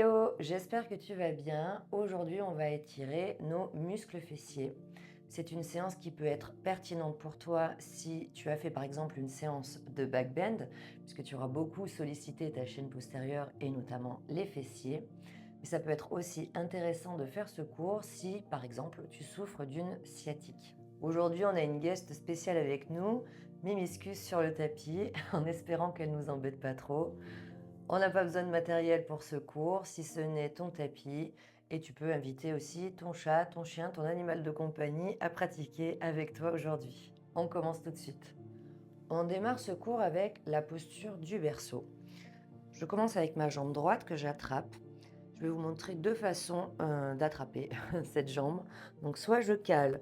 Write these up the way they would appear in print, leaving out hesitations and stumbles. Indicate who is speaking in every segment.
Speaker 1: Hello, j'espère que tu vas bien. Aujourd'hui, on va étirer nos muscles fessiers. C'est une séance qui peut être pertinente pour toi si tu as fait par exemple une séance de back bend, puisque tu auras beaucoup sollicité ta chaîne postérieure et notamment les fessiers. Mais ça peut être aussi intéressant de faire ce cours si par exemple tu souffres d'une sciatique. Aujourd'hui, on a une guest spéciale avec nous, Mimiscus sur le tapis, en espérant qu'elle ne nous embête pas trop. On n'a pas besoin de matériel pour ce cours, si ce n'est ton tapis. Et tu peux inviter aussi ton chat, ton chien, ton animal de compagnie à pratiquer avec toi aujourd'hui. On commence tout de suite. On démarre ce cours avec la posture du berceau. Je commence avec ma jambe droite que j'attrape. Je vais vous montrer deux façons d'attraper cette jambe. Donc soit je cale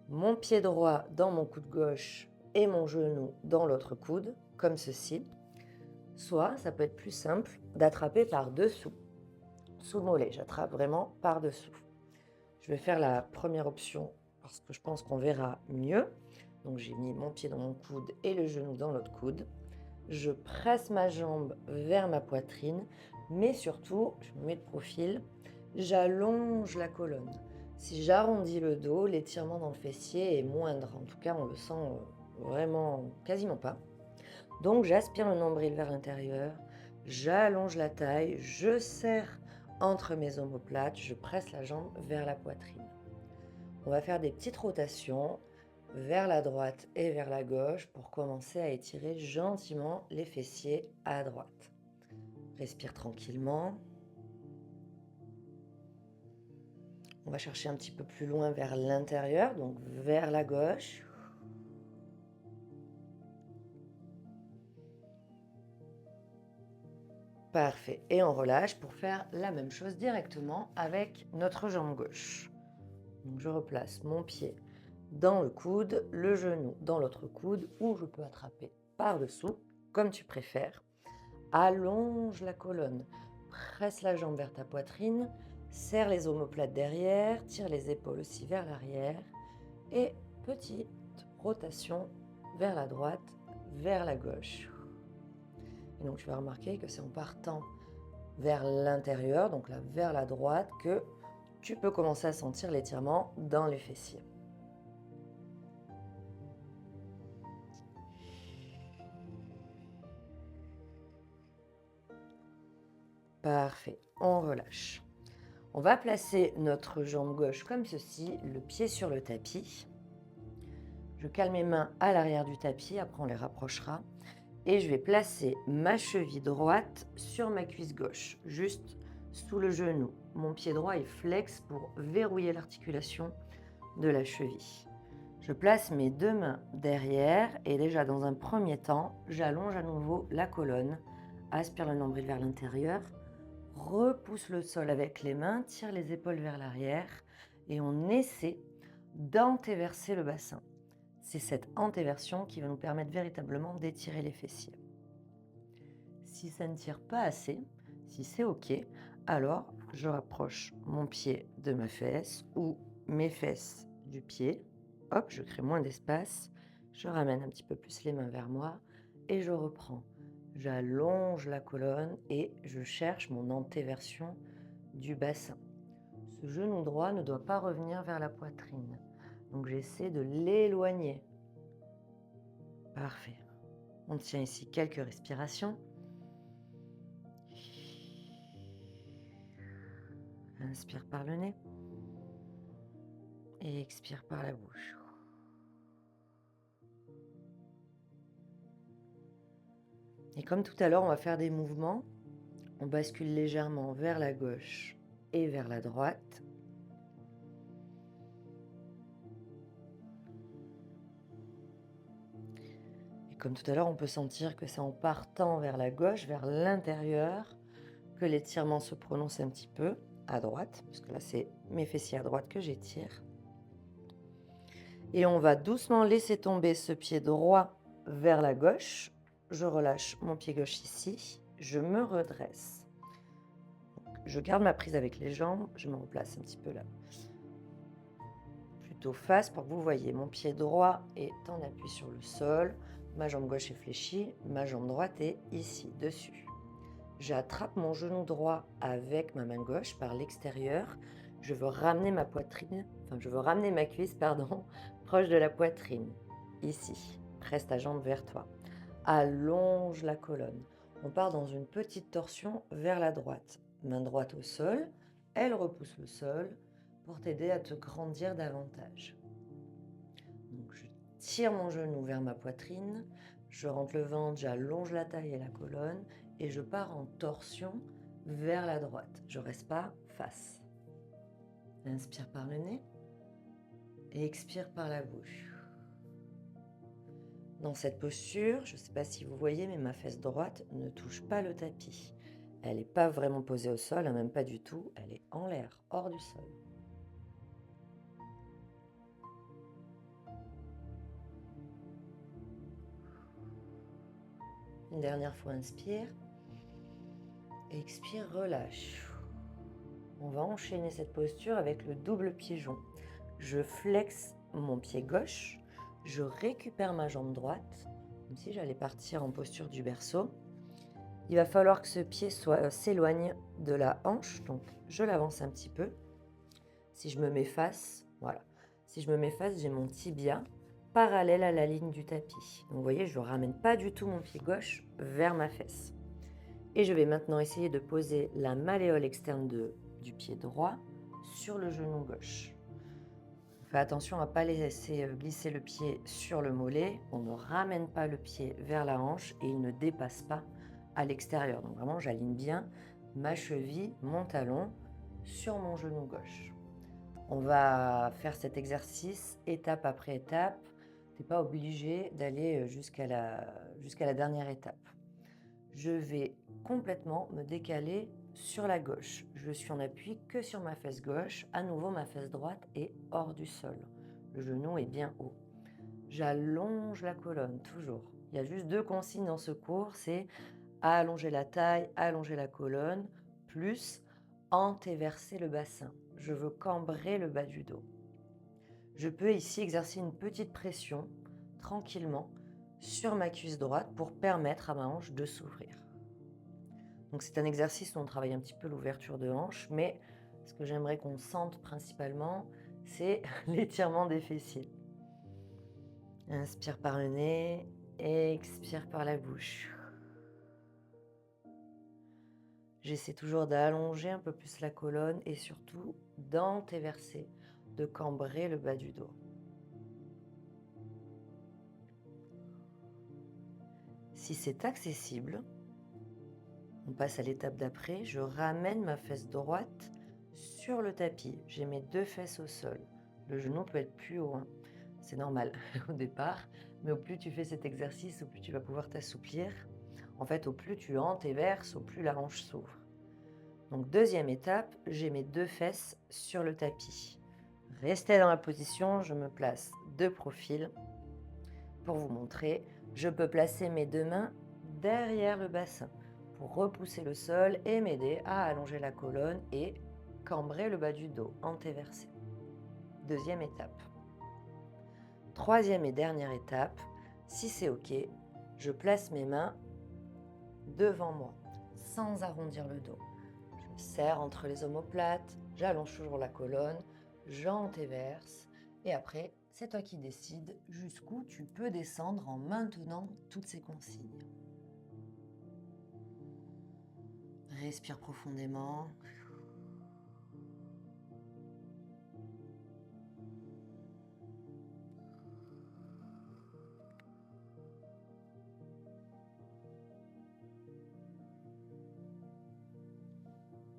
Speaker 1: mon pied droit dans mon coude gauche et mon genou dans l'autre coude, comme ceci. Soit, ça peut être plus simple, d'attraper par-dessous, sous le mollet. J'attrape vraiment par-dessous. Je vais faire la première option parce que je pense qu'on verra mieux. Donc j'ai mis mon pied dans mon coude et le genou dans l'autre coude. Je presse ma jambe vers ma poitrine, mais surtout, je me mets de profil, j'allonge la colonne. Si j'arrondis le dos, l'étirement dans le fessier est moindre. En tout cas, on le sent vraiment quasiment pas. Donc j'aspire le nombril vers l'intérieur, j'allonge la taille, je serre entre mes omoplates, je presse la jambe vers la poitrine. On va faire des petites rotations vers la droite et vers la gauche pour commencer à étirer gentiment les fessiers à droite. Respire tranquillement. On va chercher un petit peu plus loin vers l'intérieur, donc vers la gauche. Parfait. Et on relâche pour faire la même chose directement avec notre jambe gauche. Donc je replace mon pied dans le coude, le genou dans l'autre coude, ou je peux attraper par-dessous, comme tu préfères. Allonge la colonne, presse la jambe vers ta poitrine, serre les omoplates derrière, tire les épaules aussi vers l'arrière, et petite rotation vers la droite, vers la gauche. Et donc tu vas remarquer que c'est en partant vers l'intérieur, donc là vers la droite, que tu peux commencer à sentir l'étirement dans les fessiers. Parfait, on relâche. On va placer notre jambe gauche comme ceci, le pied sur le tapis. Je cale mes mains à l'arrière du tapis, après on les rapprochera. Et je vais placer ma cheville droite sur ma cuisse gauche, juste sous le genou. Mon pied droit est flex pour verrouiller l'articulation de la cheville. Je place mes deux mains derrière et déjà dans un premier temps, j'allonge à nouveau la colonne, aspire le nombril vers l'intérieur, repousse le sol avec les mains, tire les épaules vers l'arrière et on essaie d'antéverser le bassin. C'est cette antéversion qui va nous permettre véritablement d'étirer les fessiers. Si ça ne tire pas assez, si c'est OK, alors je rapproche mon pied de ma fesse ou mes fesses du pied. Hop, je crée moins d'espace. Je ramène un petit peu plus les mains vers moi et je reprends. J'allonge la colonne et je cherche mon antéversion du bassin. Ce genou droit ne doit pas revenir vers la poitrine. Donc j'essaie de l'éloigner. Parfait. On tient ici quelques respirations. Inspire par le nez et expire par la bouche. Et comme tout à l'heure, on va faire des mouvements. On bascule légèrement vers la gauche et vers la droite. Et comme tout à l'heure, on peut sentir que c'est en partant vers la gauche, vers l'intérieur, que l'étirement se prononce un petit peu à droite, puisque là, c'est mes fessiers à droite que j'étire. Et on va doucement laisser tomber ce pied droit vers la gauche. Je relâche mon pied gauche ici. Je me redresse. Je garde ma prise avec les jambes. Je me replace un petit peu là. Plutôt face pour que vous voyez. Mon pied droit est en appui sur le sol. Ma jambe gauche est fléchie. Ma jambe droite est ici, dessus. J'attrape mon genou droit avec ma main gauche par l'extérieur. Je veux ramener ma poitrine, enfin je veux ramener ma cuisse, pardon, proche de la poitrine. Ici, presse ta jambe vers toi. Allonge la colonne. On part dans une petite torsion vers la droite. Main droite au sol, elle repousse le sol pour t'aider à te grandir davantage. Donc je tire mon genou vers ma poitrine, je rentre le ventre, j'allonge la taille et la colonne et je pars en torsion vers la droite. Je reste pas face. Inspire par le nez et expire par la bouche. Dans cette posture, je ne sais pas si vous voyez, mais ma fesse droite ne touche pas le tapis. Elle n'est pas vraiment posée au sol, même pas du tout. Elle est en l'air, hors du sol. Une dernière fois, inspire. Expire, relâche. On va enchaîner cette posture avec le double pigeon. Je flexe mon pied gauche, je récupère ma jambe droite, comme si j'allais partir en posture du berceau. Il va falloir que ce pied s'éloigne de la hanche, donc je l'avance un petit peu. Si je me mets face, voilà. Si je me mets face, j'ai mon tibia parallèle à la ligne du tapis. Donc vous voyez, je ne ramène pas du tout mon pied gauche vers ma fesse. Et je vais maintenant essayer de poser la malléole externe du pied droit sur le genou gauche. Fais attention à ne pas laisser glisser le pied sur le mollet. On ne ramène pas le pied vers la hanche et il ne dépasse pas à l'extérieur. Donc vraiment, j'aligne bien ma cheville, mon talon sur mon genou gauche. On va faire cet exercice étape après étape. Tu n'es pas obligé d'aller jusqu'à la dernière étape. Je vais complètement me décaler sur la gauche. Je suis en appui que sur ma fesse gauche. À nouveau, ma fesse droite est hors du sol. Le genou est bien haut. J'allonge la colonne, toujours. Il y a juste 2 consignes dans ce cours, c'est allonger la taille, allonger la colonne, plus antéverser le bassin. Je veux cambrer le bas du dos. Je peux ici exercer une petite pression, tranquillement, sur ma cuisse droite pour permettre à ma hanche de s'ouvrir. Donc c'est un exercice où on travaille un petit peu l'ouverture de hanche, mais ce que j'aimerais qu'on sente principalement, c'est l'étirement des fessiers. Inspire par le nez, expire par la bouche. J'essaie toujours d'allonger un peu plus la colonne et surtout d'antéverser, de cambrer le bas du dos. Si c'est accessible, on passe à l'étape d'après, je ramène ma fesse droite sur le tapis. J'ai mes 2 fesses au sol. Le genou peut être plus haut, c'est normal au départ, mais au plus tu fais cet exercice, au plus tu vas pouvoir t'assouplir. En fait, au plus tu antéverses, au plus la hanche s'ouvre. Donc deuxième étape, j'ai mes 2 fesses sur le tapis. Restez dans la position, je me place de profil. Pour vous montrer, je peux placer mes 2 mains derrière le bassin pour repousser le sol et m'aider à allonger la colonne et cambrer le bas du dos, antéversé. Deuxième étape. Troisième et dernière étape, si c'est OK, je place mes mains devant moi, sans arrondir le dos. Je me serre entre les omoplates, j'allonge toujours la colonne, j'antéverse, et après, c'est toi qui décides jusqu'où tu peux descendre en maintenant toutes ces consignes. Respire profondément.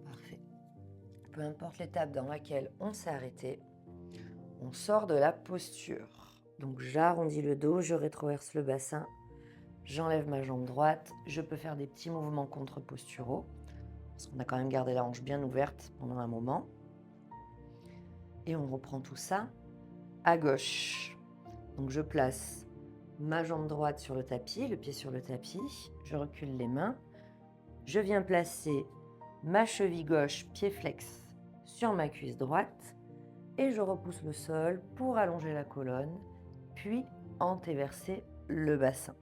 Speaker 1: Parfait. Peu importe l'étape dans laquelle on s'est arrêté, on sort de la posture. Donc j'arrondis le dos, je rétroverse le bassin, j'enlève ma jambe droite, je peux faire des petits mouvements contre-posturaux, parce qu'on a quand même gardé la hanche bien ouverte pendant un moment. Et on reprend tout ça à gauche. Donc je place ma jambe droite sur le tapis, le pied sur le tapis, je recule les mains, je viens placer ma cheville gauche, pied flex, sur ma cuisse droite et je repousse le sol pour allonger la colonne, puis antéverser le bassin.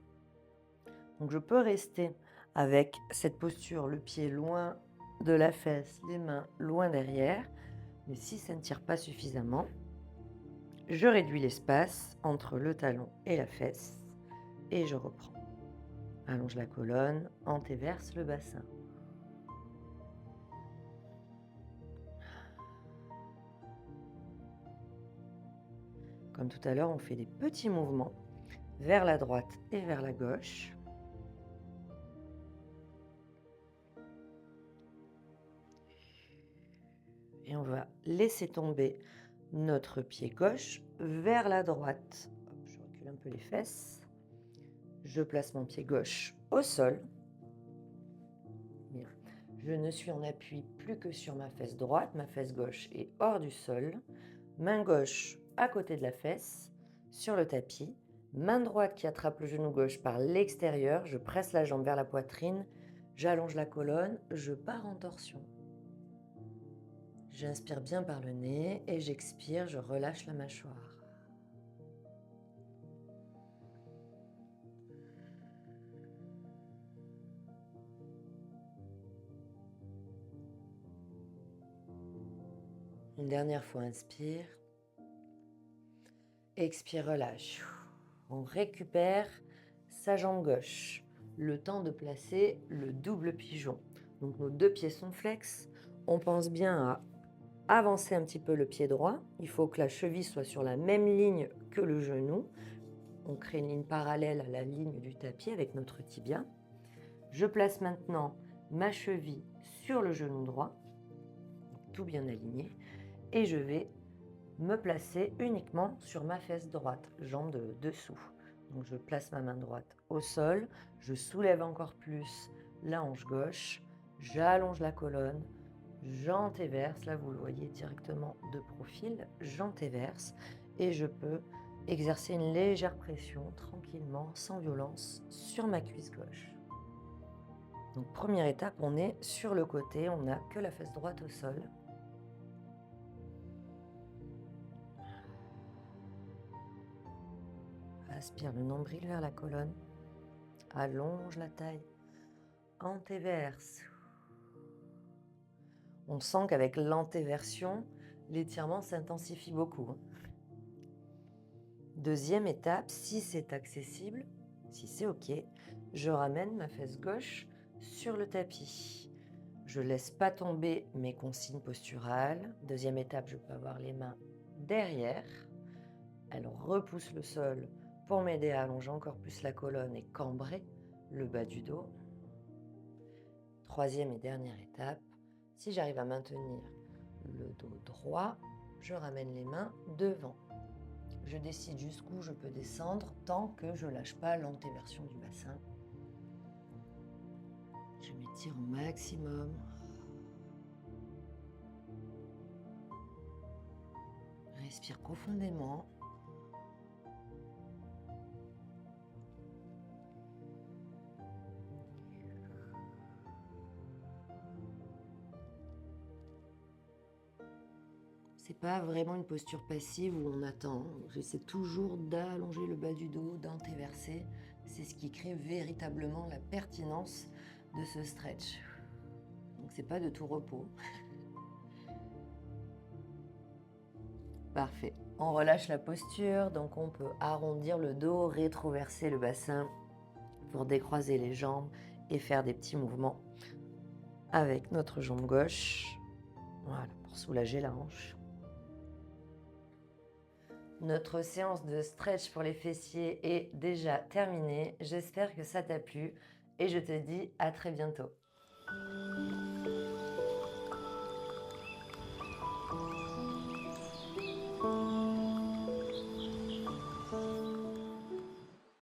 Speaker 1: Donc je peux rester avec cette posture, le pied loin de la fesse, les mains loin derrière. Mais si ça ne tire pas suffisamment, je réduis l'espace entre le talon et la fesse et je reprends. Allonge la colonne, antéverse le bassin. Comme tout à l'heure, on fait des petits mouvements vers la droite et vers la gauche. Et on va laisser tomber notre pied gauche vers la droite. Hop, je recule un peu les fesses. Je place mon pied gauche au sol. Bien. Je ne suis en appui plus que sur ma fesse droite. Ma fesse gauche est hors du sol. Main gauche à côté de la fesse, sur le tapis. Main droite qui attrape le genou gauche par l'extérieur. Je presse la jambe vers la poitrine. J'allonge la colonne. Je pars en torsion. J'inspire bien par le nez et j'expire, je relâche la mâchoire. Une dernière fois, inspire. Expire, relâche. On récupère sa jambe gauche. Le temps de placer le double pigeon. Donc nos deux pieds sont flex. On pense bien à avancer un petit peu le pied droit. Il faut que la cheville soit sur la même ligne que le genou. On crée une ligne parallèle à la ligne du tapis avec notre tibia. Je place maintenant ma cheville sur le genou droit, tout bien aligné, et je vais me placer uniquement sur ma fesse droite, jambe de dessous. Donc je place ma main droite au sol, je soulève encore plus la hanche gauche, j'allonge la colonne, j'antéverse, là vous le voyez directement de profil, j'antéverse et je peux exercer une légère pression tranquillement, sans violence, sur ma cuisse gauche. Donc première étape, on est sur le côté, on n'a que la fesse droite au sol. Aspire le nombril vers la colonne, allonge la taille, antéverse. On sent qu'avec l'antéversion, l'étirement s'intensifie beaucoup. Deuxième étape, si c'est accessible, si c'est OK, je ramène ma fesse gauche sur le tapis. Je ne laisse pas tomber mes consignes posturales. Deuxième étape, je peux avoir les mains derrière. Elle repousse le sol pour m'aider à allonger encore plus la colonne et cambrer le bas du dos. Troisième et dernière étape, si j'arrive à maintenir le dos droit, je ramène les mains devant. Je décide jusqu'où je peux descendre tant que je ne lâche pas l'antéversion du bassin. Je m'étire au maximum. Respire profondément. C'est pas vraiment une posture passive où on attend. J'essaie toujours d'allonger le bas du dos, d'antéverser. C'est ce qui crée véritablement la pertinence de ce stretch. Donc c'est pas de tout repos. Parfait. On relâche la posture, donc on peut arrondir le dos, rétroverser le bassin pour décroiser les jambes et faire des petits mouvements avec notre jambe gauche. Voilà, pour soulager la hanche. Notre séance de stretch pour les fessiers est déjà terminée. J'espère que ça t'a plu et je te dis à très bientôt.